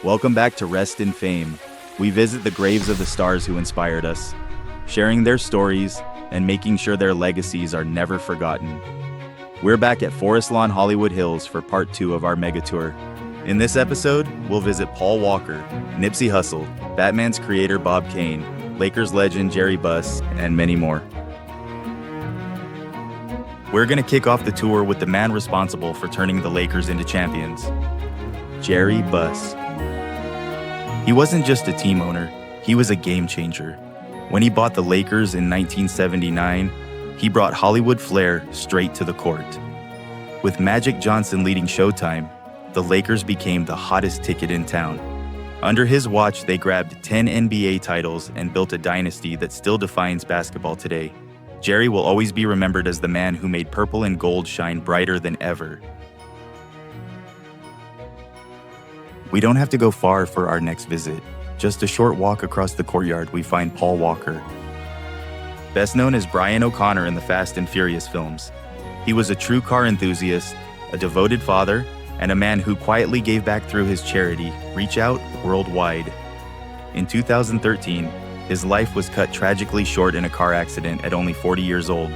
Welcome back to Rest in Phame. We visit the graves of the stars who inspired us, sharing their stories and making sure their legacies are never forgotten. We're back at Forest Lawn Hollywood Hills for part 2 of our mega tour. In this episode, we'll visit Paul Walker, Nipsey Hussle, Batman's creator Bob Kane, Lakers legend Jerry Buss, and many more. We're going to kick off the tour with the man responsible for turning the Lakers into champions, Jerry Buss. He wasn't just a team owner, he was a game changer. When he bought the Lakers in 1979, he brought Hollywood flair straight to the court. With Magic Johnson leading Showtime, the Lakers became the hottest ticket in town. Under his watch, they grabbed 10 NBA titles and built a dynasty that still defines basketball today. Jerry will always be remembered as the man who made purple and gold shine brighter than ever. We don't have to go far for our next visit. Just a short walk across the courtyard, we find Paul Walker. Best known as Brian O'Connor in the Fast and Furious films, he was a true car enthusiast, a devoted father, and a man who quietly gave back through his charity, Reach Out Worldwide. In 2013, his life was cut tragically short in a car accident at only 40 years old.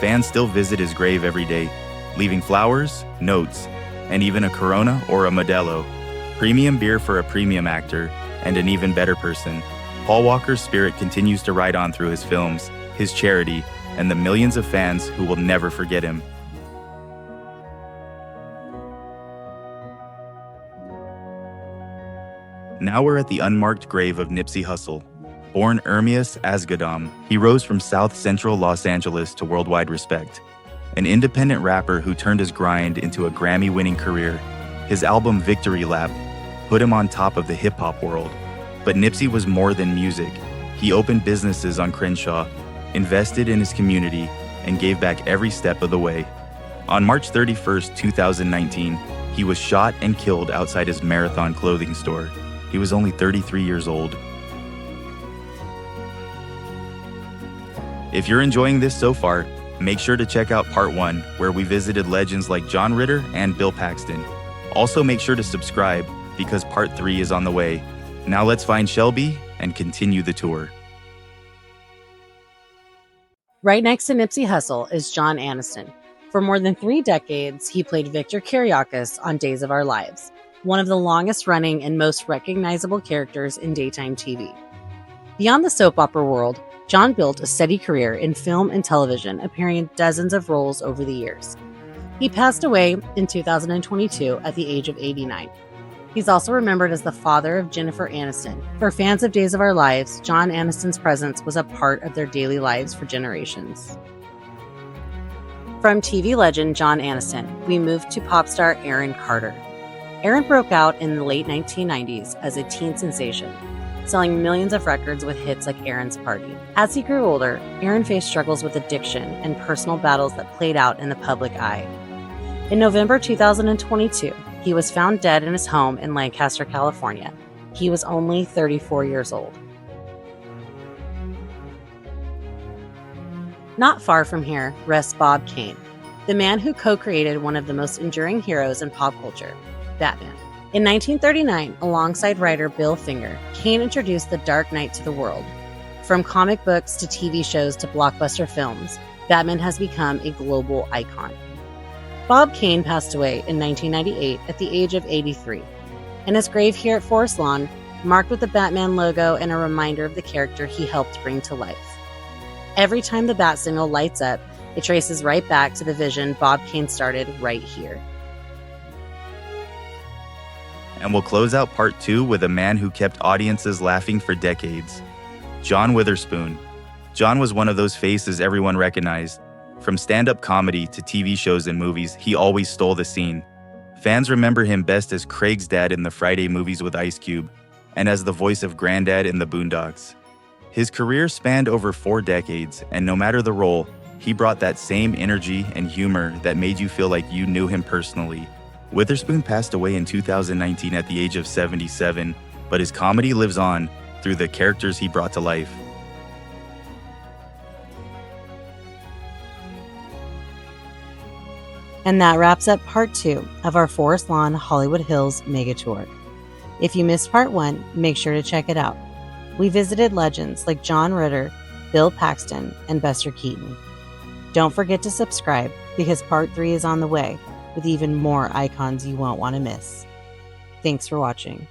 Fans still visit his grave every day, leaving flowers, notes, and even a Corona or a Modelo. Premium beer for a premium actor, and an even better person. Paul Walker's spirit continues to ride on through his films, his charity, and the millions of fans who will never forget him. Now we're at the unmarked grave of Nipsey Hussle. Born Ermias Asghedom, he rose from South Central Los Angeles to worldwide respect. An independent rapper who turned his grind into a Grammy-winning career. His album Victory Lap put him on top of the hip-hop world. But Nipsey was more than music. He opened businesses on Crenshaw, invested in his community, and gave back every step of the way. On March 31st, 2019, he was shot and killed outside his Marathon clothing store. He was only 33 years old. If you're enjoying this so far, make sure to check out part 1, where we visited legends like John Ritter and Bill Paxton. Also make sure to subscribe, because part 3 is on the way. Now let's find Shelby and continue the tour. Right next to Nipsey Hussle is John Aniston. For more than 3 decades, he played Victor Kiriakis on Days of Our Lives, one of the longest-running and most recognizable characters in daytime TV. Beyond the soap opera world, John built a steady career in film and television, appearing in dozens of roles over the years. He passed away in 2022 at the age of 89. He's also remembered as the father of Jennifer Aniston. For fans of Days of Our Lives, John Aniston's presence was a part of their daily lives for generations. From TV legend John Aniston, we move to pop star Aaron Carter. Aaron broke out in the late 1990s as a teen sensation, selling millions of records with hits like Aaron's Party. As he grew older, Aaron faced struggles with addiction and personal battles that played out in the public eye. In November 2022, he was found dead in his home in Lancaster, California. He was only 34 years old. Not far from here rests Bob Kane, the man who co-created one of the most enduring heroes in pop culture, Batman. In 1939, alongside writer Bill Finger, Kane introduced the Dark Knight to the world. From comic books to TV shows to blockbuster films, Batman has become a global icon. Bob Kane passed away in 1998 at the age of 83, and his grave here at Forest Lawn, marked with the Batman logo and a reminder of the character he helped bring to life. Every time the bat signal lights up, it traces right back to the vision Bob Kane started right here. And we'll close out part 2 with a man who kept audiences laughing for decades, John Witherspoon. John was one of those faces everyone recognized. From stand-up comedy to TV shows and movies, he always stole the scene. Fans remember him best as Craig's dad in the Friday movies with Ice Cube, and as the voice of Granddad in The Boondocks. His career spanned over 4 decades, and no matter the role, he brought that same energy and humor that made you feel like you knew him personally. Witherspoon passed away in 2019 at the age of 77, but his comedy lives on through the characters he brought to life. And that wraps up part 2 of our Forest Lawn Hollywood Hills Mega Tour. If you missed part 1, make sure to check it out. We visited legends like John Ritter, Bill Paxton, and Buster Keaton. Don't forget to subscribe because part 3 is on the way with even more icons you won't want to miss. Thanks for watching.